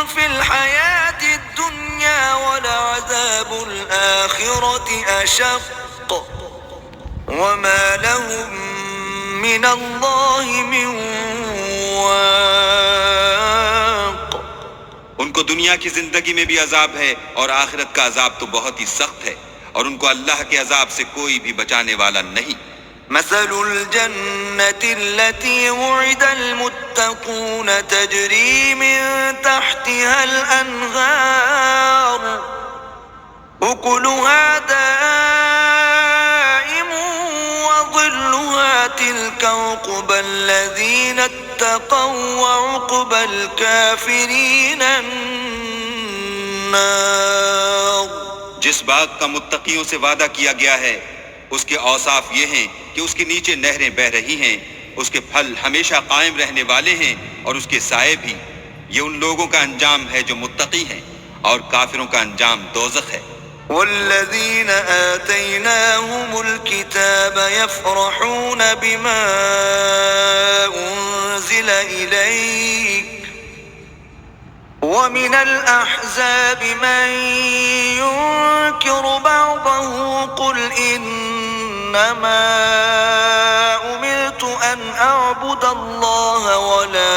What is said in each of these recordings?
في الحياة الدنيا ولعذاب الآخرة أشق وما لهم من الله من واق. ان کو دنیا کی زندگی میں بھی عذاب ہے اور آخرت کا عذاب تو بہت ہی سخت ہے، اور ان کو اللہ کے عذاب سے کوئی بھی بچانے والا نہیں. مثل الجنة التي وعد المتقون تجري من تحتها الأنهار أكلها دائم وظلها تلك عقبى الذين اتقوا وعقبى الكافرين النار. جس باغ کا متقیوں سے وعدہ کیا گیا ہے اس کے اوصاف یہ ہیں کہ اس کے نیچے نہریں بہہ رہی ہیں، اس کے پھل ہمیشہ قائم رہنے والے ہیں اور اس کے سائے بھی. یہ ان لوگوں کا انجام ہے جو متقی ہیں، اور کافروں کا انجام دوزخ ہے. والذين آتيناهم الكتاب يفرحون بما أنزل إليك ومن الأحزاب من ينكر بعضه قل إنما أمرت أن أعبد الله ولا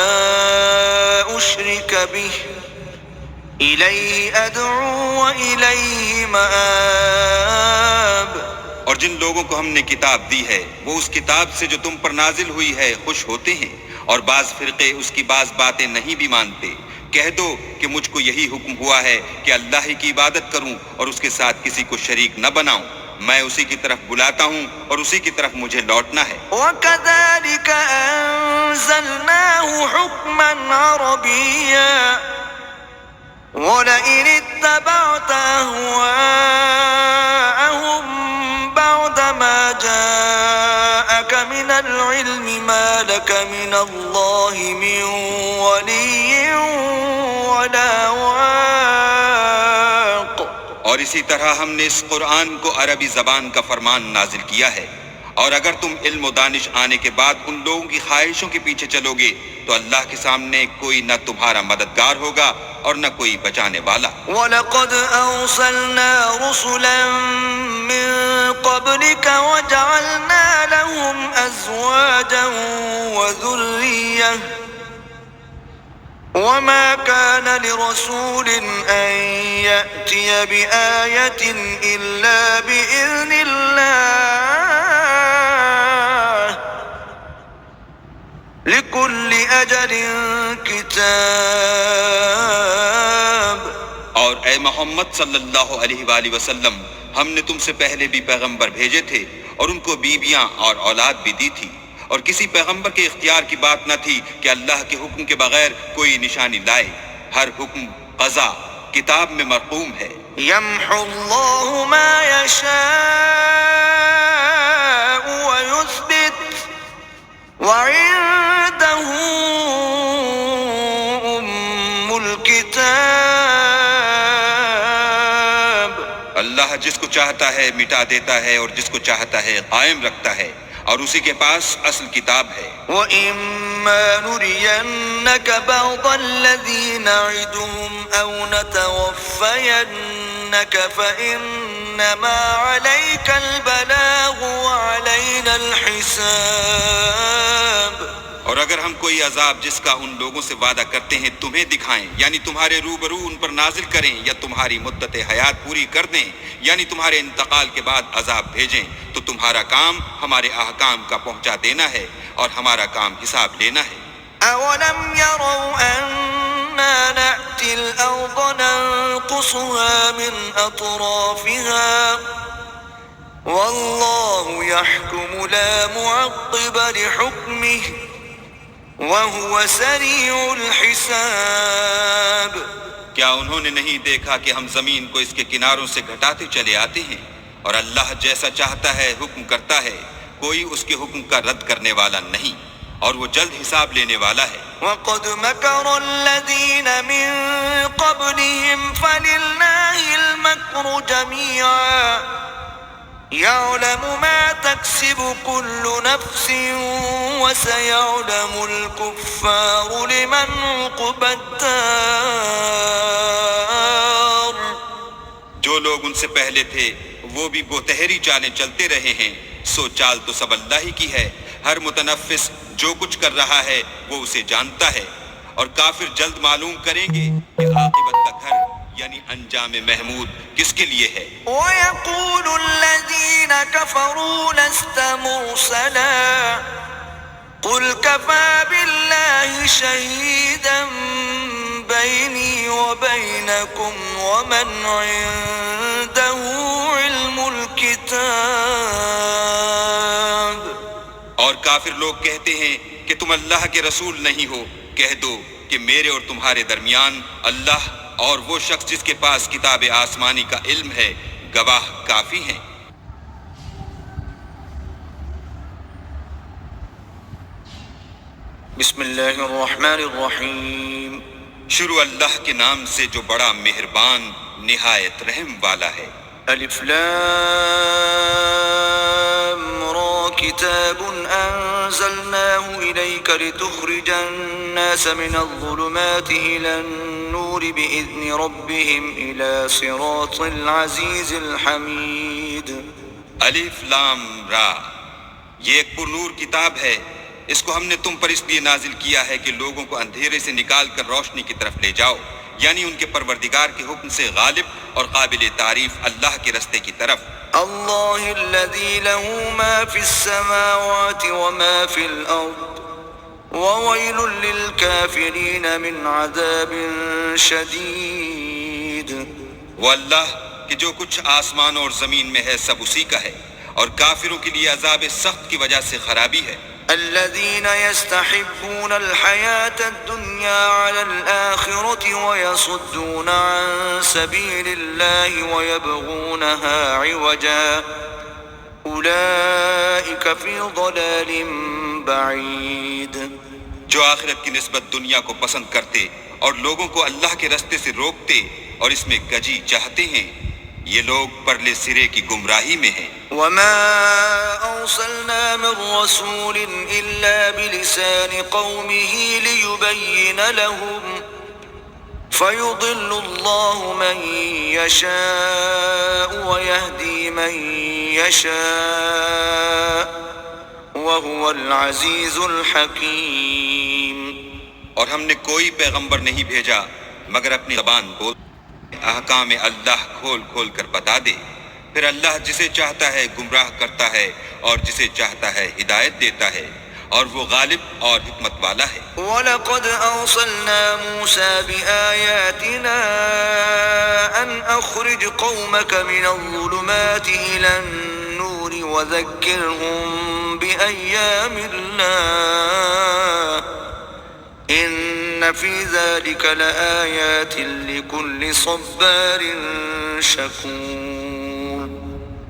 أشرك به إليه أدعو وإليه مآب. اور جن لوگوں کو ہم نے کتاب دی ہے وہ اس کتاب سے جو تم پر نازل ہوئی ہے خوش ہوتے ہیں، اور بعض فرقے اس کی بعض باتیں نہیں بھی مانتے. کہہ دو کہ مجھ کو یہی حکم ہوا ہے کہ اللہ ہی کی عبادت کروں اور اس کے ساتھ کسی کو شریک نہ بناؤں. میں اسی کی طرف بلاتا ہوں اور اسی کی طرف مجھے لوٹنا ہے. وَكَذَلِكَ أَنزَلْنَاهُ حُكْمًا عَرَبِيًّا وَلَئِنِ اتَّبَعْتَ أَهْوَاءَهُمْ بَعْدَ مَا جَاءَكَ مِنَ الْعِلْمِ مَا لَكَ مِنَ اللَّهِ مِنْ وَلِيٍّ وَلَا وَاقٍ. اور اسی طرح ہم نے اس قرآن کو عربی زبان کا فرمان نازل کیا ہے، اور اگر تم علم و دانش آنے کے بعد ان لوگوں کی خواہشوں کے پیچھے چلو گے تو اللہ کے سامنے کوئی نہ تمہارا مددگار ہوگا اور نہ کوئی بچانے والا. وَلَقَدْ أَرْسَلْنَا رُسُلًا مِّن قَبْلِكَ وَجَعَلْنَا لَهُمْ أَزْوَاجًا وَذُرِّيَّةً وَمَا كَانَ لِرَسُولٍ أَن يَأْتِيَ بِآيَةٍ إِلَّا بِإِذْنِ اللَّهِ لِكُلِّ أَجَلٍ كِتَابٌ. اور اے محمد صلی اللہ علیہ وآلہ وسلم، ہم نے تم سے پہلے بھی پیغمبر بھیجے تھے اور ان کو بیویاں اور اولاد بھی دی تھی، اور کسی پیغمبر کے اختیار کی بات نہ تھی کہ اللہ کے حکم کے بغیر کوئی نشانی لائے. ہر حکم قضا کتاب میں مرقوم ہے. يَمْحُو اللَّهُ مَا يَشَاءُ وَيُثْبِتُ وَعِندَهُ أُمُّ الْكِتَابِ. اللہ جس کو چاہتا ہے مٹا دیتا ہے اور جس کو چاہتا ہے قائم رکھتا ہے، اور اسی کے پاس اصل کتاب ہے. وَإِمَّا نُرِيَنَّكَ بَعْضَ الَّذِي نَعِدُهُمْ أَوْ نَتَوَفَّيَنَّكَ فَإِنَّمَا عَلَيْكَ الْبَلَاغُ وَعَلَيْنَا الْحِسَابُ. اور اگر ہم کوئی عذاب جس کا ان لوگوں سے وعدہ کرتے ہیں تمہیں دکھائیں، یعنی تمہارے روبرو ان پر نازل کریں، یا تمہاری مدت حیات پوری کر دیں، یعنی تمہارے انتقال کے بعد عذاب بھیجیں، تو تمہارا کام ہمارے احکام کا پہنچا دینا ہے اور ہمارا کام حساب لینا ہے. أَوَلَمْ يَرَوْا أَنَّا نَأْتِي الْأَرْضَ نَنقُصُهَا مِنْ أَطْرَافِهَا وَاللَّهُ يَحْكُمُ لَا مُعَقِّبَ لِحُكْمِهِ وَهُوَ سَرِيعُ الْحِسَابِ. کیا انہوں نے نہیں دیکھا کہ ہم زمین کو اس کے کناروں سے گھٹاتے چلے آتے ہیں، اور اللہ جیسا چاہتا ہے حکم کرتا ہے، کوئی اس کے حکم کا رد کرنے والا نہیں، اور وہ جلد حساب لینے والا ہے. وَقَدْ مَكَرَ الَّذِينَ مِن قَبْلِهِمْ فَلِلَّهِ الْمَكْرُ جَمِيعًا يَعْلَمُ مَا تَكْسِبُ كُلُّ نَفْسٍ وَسَيَعْلَمُ الْكُفَّارُ لِمَنْ عُقْبَى الدَّارِ. سے پہلے تھے وہ بھی گوتہری چالیں چلتے رہے ہیں، سو چال تو سب اللہ ہی کی ہے، ہر متنفس جو کچھ کر رہا ہے وہ اسے جانتا ہے، اور کافر جلد معلوم کریں گے کہ عاقبت کا گھر یعنی انجام محمود کس کے لیے ہے۔ وَيَقُولُ الَّذِينَ كَفَرُوا لَسْتَ مُرْسَلًا قُلْ كَفَى بِاللَّهِ شَهِيدًا بَيْنِي وَبَيْنَكُمْ وَمَنْ عِندَهُ عِلْمُ الْكِتَابِ۔ اور کافر لوگ کہتے ہیں کہ تم اللہ کے رسول نہیں ہو، کہہ دو کہ میرے اور تمہارے درمیان اللہ اور وہ شخص جس کے پاس کتاب آسمانی کا علم ہے گواہ کافی ہیں۔ بسم اللہ الرحمن الرحیم۔ شروع اللہ کے نام سے جو بڑا مہربان نہایت رحم والا ہے۔ الف لام را کتاب انزلناه الیک لتخرج الناس من الظلمات الى النور باذن ربهم الى صراط العزیز الحمید۔ الف لام را، یہ ایک پرنور کتاب ہے، اس کو ہم نے تم پر اس لیے نازل کیا ہے کہ لوگوں کو اندھیرے سے نکال کر روشنی کی طرف لے جاؤ، یعنی ان کے پروردگار کے حکم سے غالب اور قابل تعریف اللہ کے رستے کی طرف۔ اللہ الذی له ما فی السماوات وما فی الارض وویل للکافرین من عذاب شدید۔ وہ اللہ کہ جو کچھ آسمان اور زمین میں ہے سب اسی کا ہے، اور کافروں کے لیے عذاب سخت کی وجہ سے خرابی ہے۔ الذين يستحبون الحياة الدنيا على الآخرة ويصدون عن سبيل الله ويبغونها عوجا أولئك في ضلال بعيد۔ جو آخرت کی نسبت دنیا کو پسند کرتے اور لوگوں کو اللہ کے رستے سے روکتے اور اس میں کجی چاہتے ہیں، یہ لوگ پرلے سرے کی گمراہی میں ہیں۔ وما أرسلنا من رسول إلا بلسان قومه ليبين لهم فيضل الله من يشاء ويهدي من يشاء وهو العزيز الحكيم۔ اور ہم نے کوئی پیغمبر نہیں بھیجا مگر اپنی زبان بول احکام اللہ کھول کھول کر بتا دے، پھر اللہ جسے چاہتا ہے گمراہ کرتا ہے اور جسے چاہتا ہے ہدایت دیتا ہے، اور وہ غالب اور حکمت والا ہے۔ وَلَقَدْ أَرْسَلْنَا مُوسَى بِآيَاتِنَا أَنْ أَخْرِجْ قَوْمَكَ مِنَ الظُّلُمَاتِ إِلَى النُّورِ وَذَكِّرْهُمْ بِأَيَّامِ اللَّهِ إِنَّ فِي ذَلِكَ لَآيَاتٍ لِكُلِّ صَبَّارٍ شَكُورٍ۔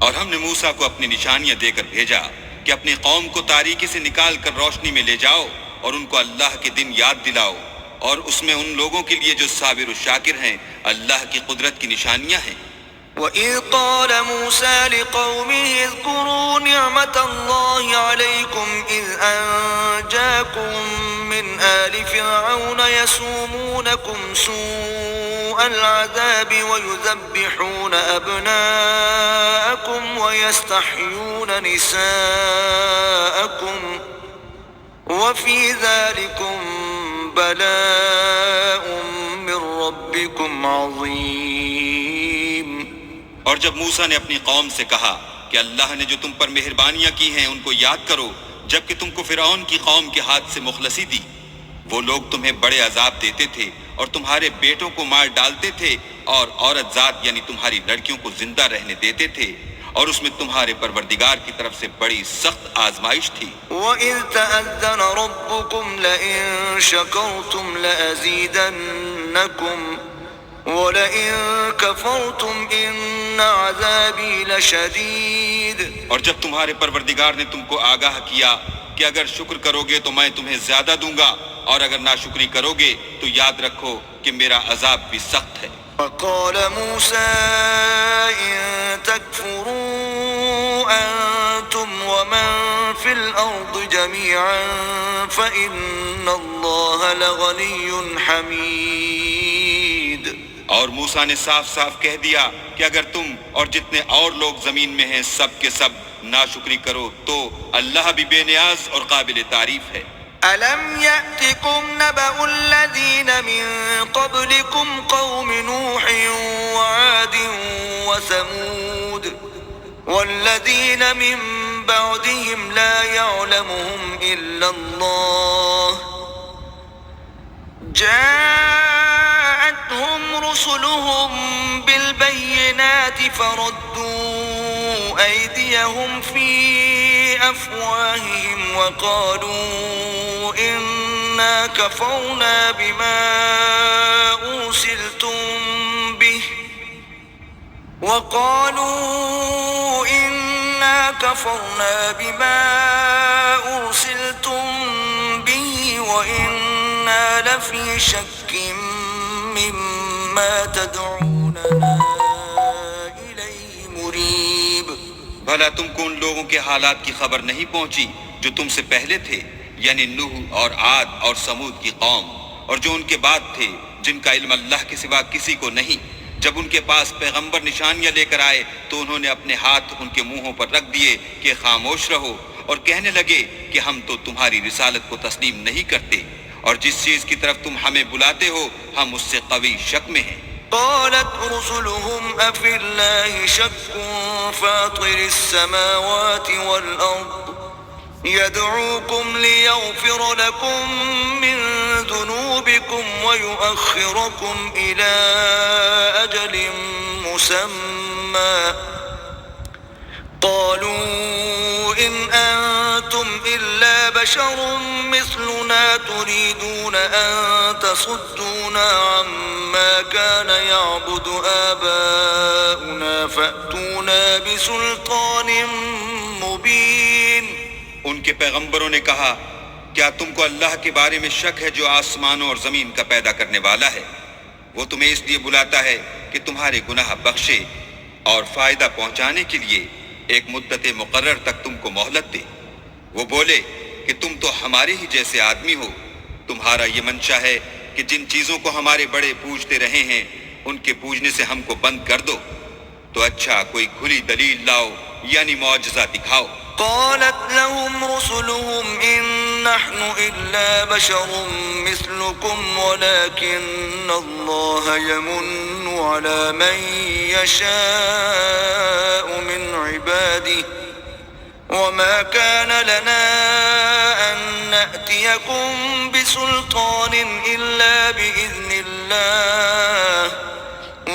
اور ہم نے موسیٰ کو اپنی نشانیاں دے کر بھیجا کہ اپنی قوم کو تاریکی سے نکال کر روشنی میں لے جاؤ اور ان کو اللہ کے دن یاد دلاؤ، اور اس میں ان لوگوں کے لیے جو صابر و شاکر ہیں اللہ کی قدرت کی نشانیاں ہیں۔ وَإِذْ قَالَ مُوسَى لِقَوْمِهِ اذْكُرُوا نِعْمَةَ اللَّهِ عَلَيْكُمْ إِذْ أَنْجَاكُمْ مِنْ آلِ فِرْعَوْنَ يَسُومُونَكُمْ سُوءَ الْعَذَابِ وَيُذَبِّحُونَ أَبْنَاءَكُمْ وَيَسْتَحْيُونَ نِسَاءَكُمْ وَفِي ذَلِكُمْ بَلَاءٌ مِّن رَّبِّكُمْ عَظِيمٌ۔ اور جب موسیٰ نے اپنی قوم سے کہا کہ اللہ نے جو تم پر مہربانیاں کی ہیں ان کو یاد کرو، جبکہ تم کو فرعون کی قوم کے ہاتھ سے مخلصی دی، وہ لوگ تمہیں بڑے عذاب دیتے تھے اور تمہارے بیٹوں کو مار ڈالتے تھے اور عورت ذات یعنی تمہاری لڑکیوں کو زندہ رہنے دیتے تھے، اور اس میں تمہارے پروردگار کی طرف سے بڑی سخت آزمائش تھی۔ وَإِذْ تَأَذَّنَ رَبُّكُمْ لَئِن شَكَرْتُمْ لَأَزِيدَنَّكُمْ وَلَئِن كَفَرْتُمْ إِنَّ عَذَابِي لَشَدِيدٌ۔ اور جب تمہارے پروردگار نے تم کو آگاہ کیا کہ اگر شکر کرو گے تو میں تمہیں زیادہ دوں گا، اور اگر ناشکری کرو گے تو یاد رکھو کہ میرا عذاب بھی سخت ہے۔ وَقَالَ مُوسَىٰ إِن تَكْفُرُوا أَنتُمْ وَمَن فِي الْأَرْضِ جَمِيعًا فَإِنَّ اللَّهَ لَغَنِيٌّ حَمِيدٌ۔ اور موسیٰ نے صاف صاف کہہ دیا کہ اگر تم اور جتنے اور لوگ زمین میں ہیں سب کے سب ناشکری کرو تو اللہ بھی بے نیاز اور قابل تعریف ہے۔ ألم يأتكم نبأ الذين من قبلكم قوم نوح وعاد وثمود والذين من بعدهم لا يعلمهم إلا الله جاءتهم رسلهم بالبينات فردوا أيديهم في أفواههم وقالوا إنا كفرنا بما أرسلتم به وإنا لفي شك مما تدعوننا إليه مريب۔ بھلا تم کو ان لوگوں کے حالات کی خبر نہیں پہنچی جو تم سے پہلے تھے، یعنی نوح اور عاد اور سمود کی قوم، اور جو ان کے بعد تھے جن کا علم اللہ کے سوا کسی کو نہیں۔ جب ان کے پاس پیغمبر نشانیاں لے کر آئے تو انہوں نے اپنے ہاتھ ان کے منہوں پر رکھ دیے کہ خاموش رہو، اور کہنے لگے کہ ہم تو تمہاری رسالت کو تسلیم نہیں کرتے، اور جس چیز کی طرف تم ہمیں بلاتے ہو ہم اس سے قوی شک میں ہیں۔ قالت رسلهم أفي الله شك فاطر السماوات والأرض يدعوكم ليغفر لكم من ذنوبكم ويؤخركم إلى أجل مسمى قالوا إن أنتم إلا بشر مثلنا تريدون أن تصدونا عما كان يعبد آباؤنا فأتونا بسلطان مبين۔ ان کے پیغمبروں نے کہا کیا تم کو اللہ کے بارے میں شک ہے جو آسمانوں اور زمین کا پیدا کرنے والا ہے؟ وہ تمہیں اس لیے بلاتا ہے کہ تمہارے گناہ بخشے اور فائدہ پہنچانے کے لیے ایک مدت مقرر تک تم کو مہلت دے۔ وہ بولے کہ تم تو ہمارے ہی جیسے آدمی ہو، تمہارا یہ منشا ہے کہ جن چیزوں کو ہمارے بڑے پوجتے رہے ہیں ان کے پوجنے سے ہم کو بند کر دو، تو اچھا کوئی کھلی دلیل لاؤ یعنی معجزہ دکھاؤ۔ قالت لهم رسلهم إن نحن إلا بشر مثلكم ولكن الله يمن على من يشاء من عباده وما كان لنا أن نأتيكم بسلطان إلا بإذن الله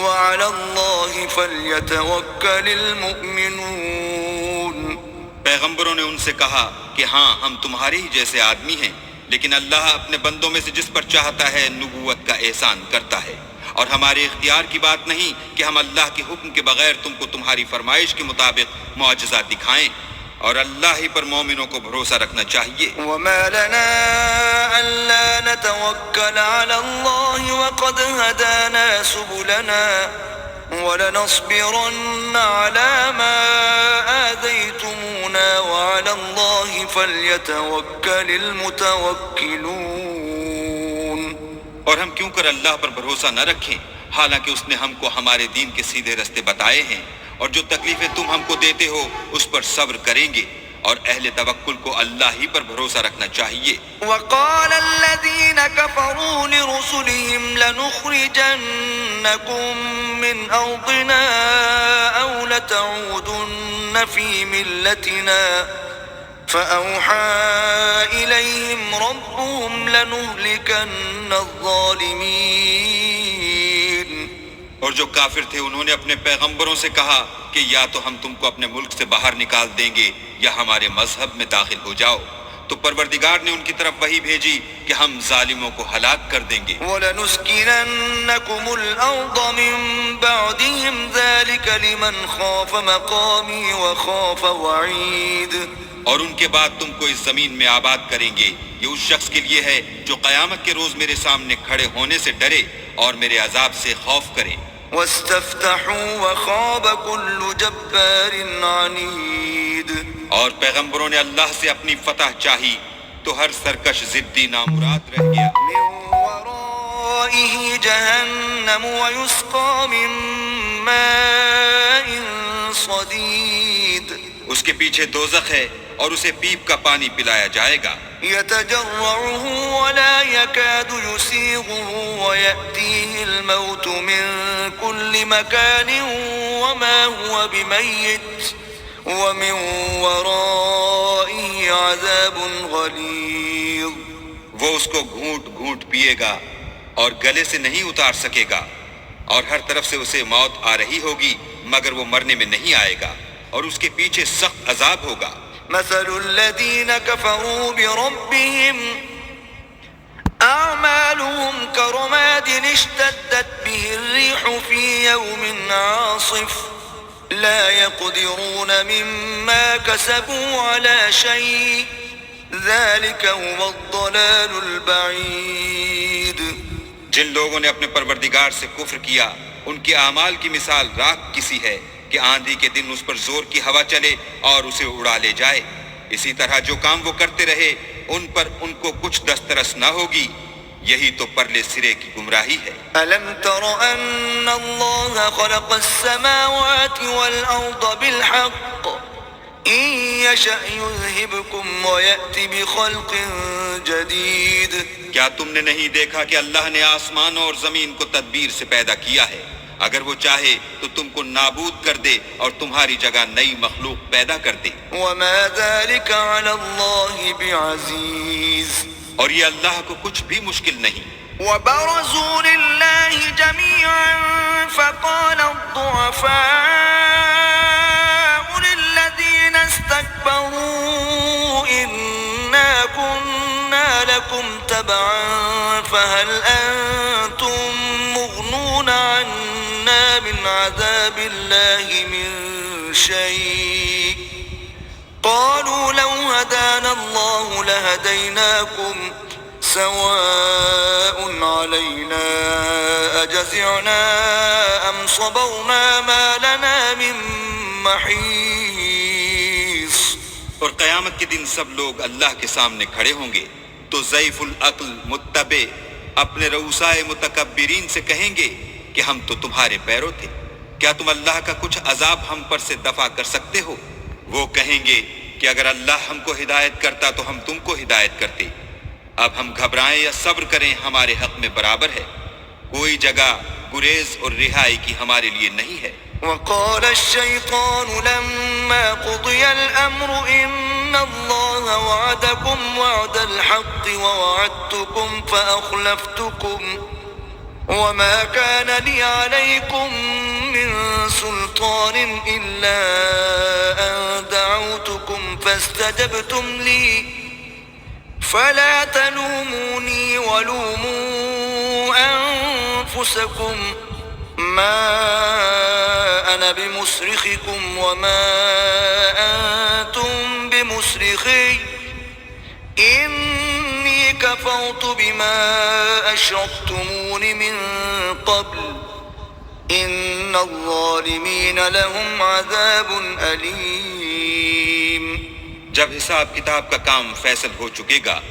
وعلى الله فليتوكل المؤمنون۔ پیغمبروں نے ان سے کہا کہ ہاں ہم تمہارے ہی جیسے آدمی ہیں، لیکن اللہ اپنے بندوں میں سے جس پر چاہتا ہے نبوت کا احسان کرتا ہے، اور ہمارے اختیار کی بات نہیں کہ ہم اللہ کے حکم کے بغیر تم کو تمہاری فرمائش کے مطابق معجزات دکھائیں، اور اللہ ہی پر مومنوں کو بھروسہ رکھنا چاہیے۔ وما لنا ألا نتوكل على الله وقد هدانا سبلنا ولنصبرن على ما آذيتمونا وعلى الله فليتوكل المتوكلون۔ اور ہم کیوں کر اللہ پر بھروسہ نہ رکھیں حالانکہ اس نے ہم کو ہمارے دین کے سیدھے رستے بتائے ہیں، اور جو تکلیفیں تم ہم کو دیتے ہو اس پر صبر کریں گے، اور اہل توکل کو اللہ ہی پر بھروسہ رکھنا چاہیے۔ وقال الذين كفروا لرسلهم لنخرجنكم من أرضنا أو لتعودن في ملتنا فأوحى إليهم ربهم لنهلكن الظالمين۔ اور جو کافر تھے انہوں نے اپنے پیغمبروں سے کہا کہ یا تو ہم تم کو اپنے ملک سے باہر نکال دیں گے یا ہمارے مذہب میں داخل ہو جاؤ، تو پروردگار نے ان کی طرف وحی بھیجی کہ ہم ظالموں کو ہلاک کر دیں گے۔ وَلَنُسْكِنَنَّكُمُ الْأَرْضَ مِن بَعْدِهِمْ ذَلِكَ لِمَنْ خَافَ مَقَامِي وَخَافَ وَعِيدِ۔ اور ان کے بعد تم کو اس زمین میں آباد کریں گے، یہ اس شخص کے لیے ہے جو قیامت کے روز میرے سامنے کھڑے ہونے سے ڈرے اور میرے عذاب سے خوف کرے۔ وَاسْتَفْتَحُوا وَخَابَ كُلُّ جَبَّارٍ عَنِيدٍ۔ اور پیغمبروں نے اللہ سے اپنی فتح چاہی تو ہر سرکش ضدی نامراد رہ گیا۔ مِن وَرَائِهِ ورائه جهنم ويسقى من ماء صديد اس کے پیچھے دوزخ ہے اور اسے پیپ کا پانی پلایا جائے گا، يتجرعه ولا يكاد يسيغه ويأتيه الموت من كل مكان وما هو بميت ومن ورائه عذاب غليظ. وہ اس کو گھونٹ گھونٹ پیے گا اور گلے سے نہیں اتار سکے گا، اور ہر طرف سے اسے موت آ رہی ہوگی مگر وہ مرنے میں نہیں آئے گا، اور اس کے پیچھے سخت عذاب ہوگا. مثل الذين كفروا بربهم أعمالهم كرماد اشتدت به الريح في يوم عاصف لا يقدرون مما كسبوا على شيء ذلك هو الضلال البعيد. جن لوگوں نے اپنے پروردگار سے کفر کیا ان کے اعمال کی مثال راکھ کسی ہے کہ آندھی کے دن اس پر زور کی ہوا چلے اور اسے اڑا لے جائے. اسی طرح جو کام وہ کرتے رہے ان پر ان کو کچھ دسترس نہ ہوگی. یہی تو پرلے سرے کی گمراہی ہے. ألم تر أن الله خلق السماوات والأرض بالحق إن يشأ يذهبكم ويأتي بخلق جديد. کیا تم نے نہیں دیکھا کہ اللہ نے آسمانوں اور زمین کو تدبیر سے پیدا کیا ہے؟ اگر وہ چاہے تو تم کو نابود کر دے اور تمہاری جگہ نئی مخلوق پیدا کر دے. وما ذلك على الله بعزيز. اور یہ اللہ کو کچھ بھی مشکل نہیں. وبرزوا لله جميعا فقال الضعفاء للذين استكبروا إنا كنا لكم تبعا فهل أنتم مغنون عنا من عذاب الله من شيء قالوا لو هدانا الله لهديناكم سواء علينا أجزعنا أم صبرنا ما لنا من محيص. اور قیامت کے دن سب لوگ اللہ کے سامنے کھڑے ہوں گے تو ضعیف العقل متبع اپنے رؤسائے متکبرین سے کہیں گے کہ ہم تو تمہارے پیرو تھے، کیا تم اللہ کا کچھ عذاب ہم پر سے دفع کر سکتے ہو؟ وہ کہیں گے کہ اگر اللہ ہم کو ہدایت کرتا تو ہم تم کو ہدایت کرتے. اب ہم گھبرائیں یا صبر کریں ہمارے حق میں برابر ہے. کوئی جگہ گریز اور رہائی کی ہمارے لیے نہیں ہے. وقال الشيطان لما قضي الأمر إن الله وعدكم وعد الحق ووعدتكم فأخلفتكم وما كان لي عليكم من سلطان إلا أن دعوتكم فاستجبتم لي فلا تلوموني ولوموا أنفسكم ما أنا بمصرخكم وما أنتم بمصرخي إني كفرت بما أشركتمون من قبل إن الظالمين لهم عذاب أليم. جب حساب کتاب کا کام فیصل ہو چکے گا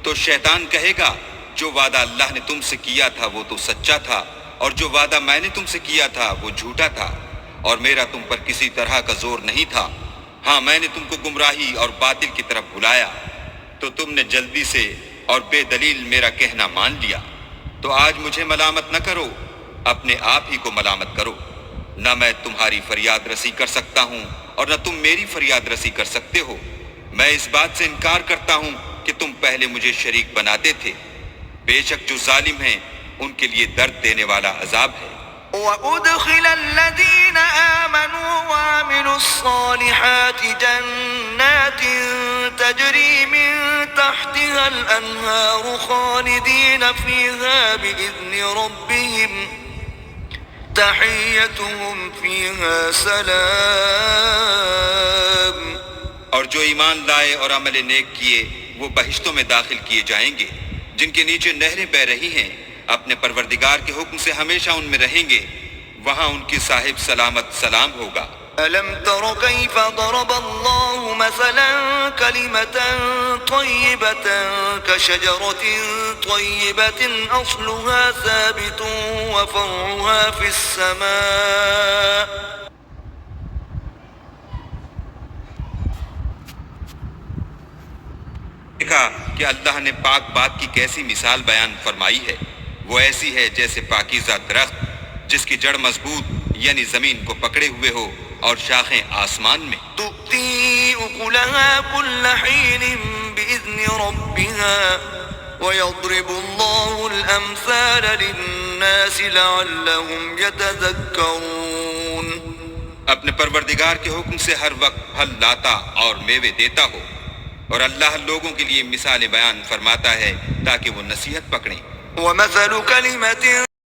تو شیطان کہے گا جو وعدہ اللہ نے تم سے کیا تھا وہ تو سچا تھا اور جو وعدہ میں نے تم سے کیا تھا وہ جھوٹا تھا اور میرا تم پر کسی طرح کا زور نہیں تھا. ہاں میں نے تم کو گمراہی اور باطل کی طرف بلایا تو تم نے جلدی سے اور بے دلیل میرا کہنا مان لیا. تو آج مجھے ملامت نہ کرو، اپنے آپ ہی کو ملامت کرو. نہ میں تمہاری فریاد رسی کر سکتا ہوں اور نہ تم میری فریاد رسی کر سکتے ہو. میں اس بات سے انکار کرتا ہوں کہ تم پہلے مجھے شریک بناتے تھے. بے شک جو ظالم ہیں ان کے لیے درد دینے والا عذاب ہے. وَأُدْخِلَ الَّذِينَ آمَنُوا وَعَمِلُوا الصَّالِحَاتِ جَنَّاتٍ تَجْرِي مِن تَحْتِهَا الْأَنْهَارُ خَالِدِينَ فِيهَا بِإِذْنِ رَبِّهِمْ تَحِيَّتُهُمْ فِيهَا سَلَامٌ. اور جو ایمان لائے اور عمل نیک کیے وہ بہشتوں میں داخل کیے جائیں گے جن کے نیچے نہریں بہ رہی ہیں. اپنے پروردگار کے حکم سے ہمیشہ ان میں رہیں گے. وہاں ان کی صاحب سلامت سلام ہوگا. ألم تر كيف ضرب الله مثلا كلمة طيبة كشجرة طيبة أصلها ثابت وفرعها في السماء دیکھا کہ اللہ نے پاک بات کی کیسی مثال بیان فرمائی ہے، وہ ایسی ہے جیسے پاکیزہ درخت جس کی جڑ مضبوط یعنی زمین کو پکڑے ہوئے ہو اور شاخیں آسمان میں. تؤتي أكلها كل حين بإذن ربها ويضرب الله الأمثال للناس لعلهم يتذكرون. اپنے پروردگار کے حکم سے ہر وقت پھل لاتا اور میوے دیتا ہو، اور اللہ لوگوں کے لیے مثالیں بیان فرماتا ہے تاکہ وہ نصیحت پکڑیں. ومثل كلمة